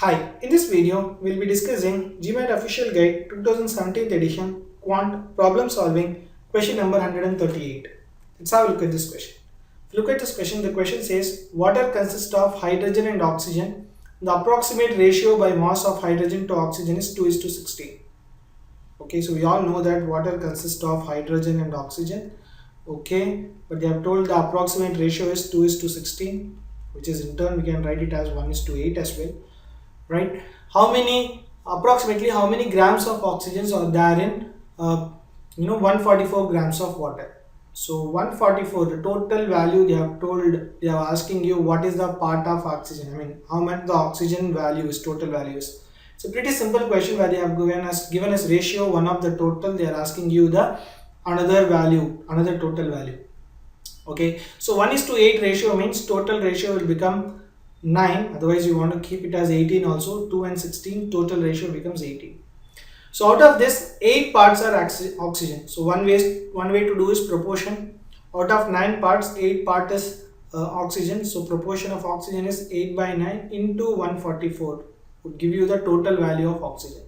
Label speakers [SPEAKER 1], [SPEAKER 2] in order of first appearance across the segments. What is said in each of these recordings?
[SPEAKER 1] Hi, in this video, we'll be discussing GMAT Official Guide 2017th edition Quant Problem Solving question number 138. Let's have a look at this question. If you look at this question, the question says water consists of hydrogen and oxygen. The approximate ratio by mass of hydrogen to oxygen is 2 is to 16. Okay, so we all know that water consists of hydrogen and oxygen. Okay, but they have told the approximate ratio is 2 is to 16, which is in turn we can write it as 1 is to 8 as well, right? Approximately how many grams of oxygens are there in 144 grams of water. So 144, the total value they have told, they are asking you what is the part of oxygen, how much the oxygen value is, total values. It's a pretty simple question where they have given us ratio 1 of the total. They are asking you the another total value. Okay, so 1 is to 8 ratio means total ratio will become 9, otherwise you want to keep it as 18 also. 2 and 16, total ratio becomes 18. So out of this, 8 parts are oxygen. So one way to do is proportion. Out of 9 parts, 8 part is oxygen. So proportion of oxygen is 8 by 9 into 144 would give you the total value of oxygen.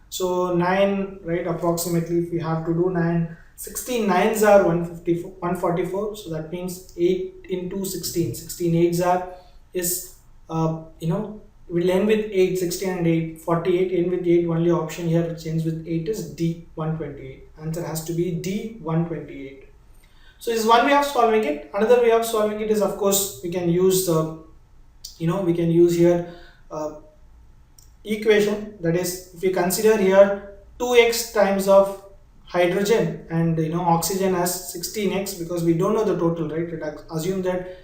[SPEAKER 1] So 9, right, approximately if we have to do 9, 16 nines are 144. So that means 8 into 16, 16 eights are is will end with 8, 16 and 8, 48, end with 8. Only option here which ends with 8 is D, 128. Answer has to be D, 128. So this is one way of solving it. Another way of solving it is, of course, we can use here equation, that is, if we consider here 2x times of hydrogen and oxygen as 16x, because we don't know the total, right? Assume that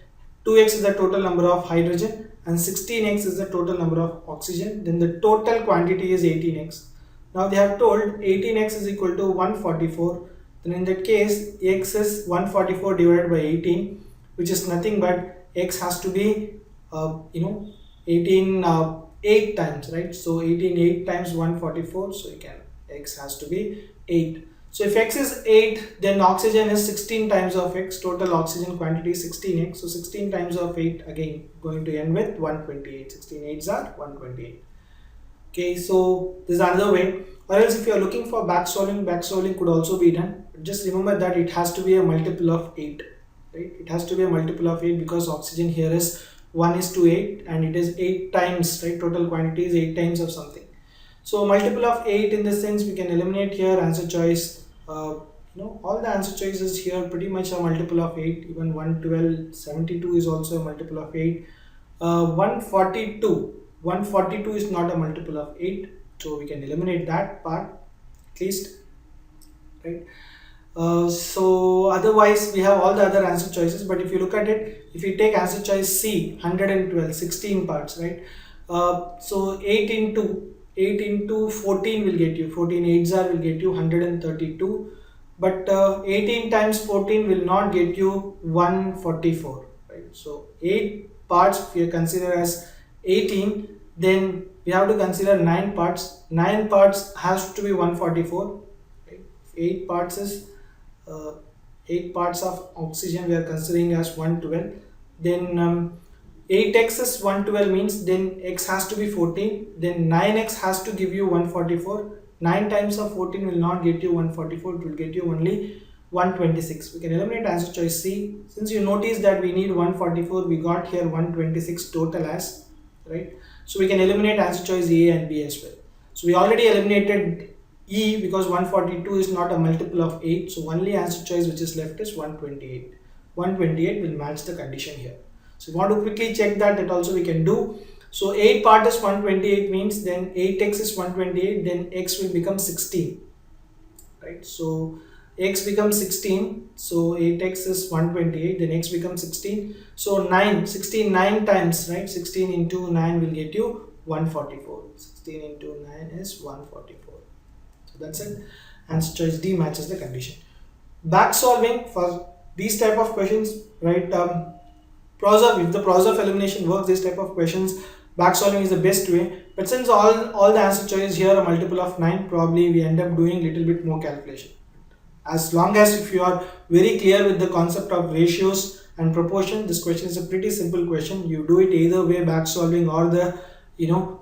[SPEAKER 1] 2x is the total number of hydrogen and 16x is the total number of oxygen, then the total quantity is 18x. Now they have told 18x is equal to 144, then in that case x is 144 divided by 18, which is nothing but x has to be 18 8 times, right? So 18 8 times 144, so you can, x has to be 8. So if x is 8, then oxygen is 16 times of x, total oxygen quantity is 16x. So 16 times of 8, again going to end with 128. 16 8s are 128. Okay, so this is another way. Or else if you are looking for back solving could also be done. But just remember that it has to be a multiple of 8. Right? It has to be a multiple of 8 because oxygen here is 1 is to 8 and it is 8 times, right? Total quantity is 8 times of something. So multiple of 8, in this sense we can eliminate here answer choice. All the answer choices here pretty much are multiple of 8. Even 112, 72 is also a multiple of 8. 142 is not a multiple of 8, so we can eliminate that part at least, right? So otherwise we have all the other answer choices, but if you look at it, if you take answer choice C, 112, 16 parts, right? So 8 into 14 will get you, 14 8s are will get you 132, but 18 times 14 will not get you 144, right? So 8 parts if you consider as 18, then we have to consider 9 parts. 9 parts has to be 144, right? 8 parts is 8 parts of oxygen we are considering as 112, then 8x is 112 means then x has to be 14, then 9x has to give you 144. 9 times of 14 will not get you 144, it will get you only 126. We can eliminate answer choice C. Since you notice that we need 144, we got here 126 total as, right? So we can eliminate answer choice A and B as well. So we already eliminated E because 142 is not a multiple of 8, so only answer choice which is left is 128. 128 will match the condition here. So if you want to quickly check that also we can do. So 8 part is 128 means then 8x is 128, then x will become 16, right? So x becomes 16, so 8x is 128, then x becomes 16. So 16 9 times, right? 16 into 9 will get you 144. 16 into 9 is 144. So that's it. Answer choice D matches the condition. Back solving for these type of questions, right? If the process of elimination works, this type of questions, back solving is the best way. But since all the answer choices here are multiple of 9, probably we end up doing little bit more calculation. As long as if you are very clear with the concept of ratios and proportion, this question is a pretty simple question. You do it either way, back solving or the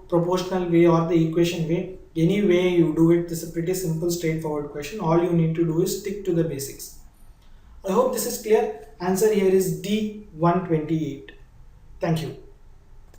[SPEAKER 1] proportional way or the equation way. Any way you do it, this is a pretty simple straightforward question. All you need to do is stick to the basics. I hope this is clear. Answer here is D 128. Thank you.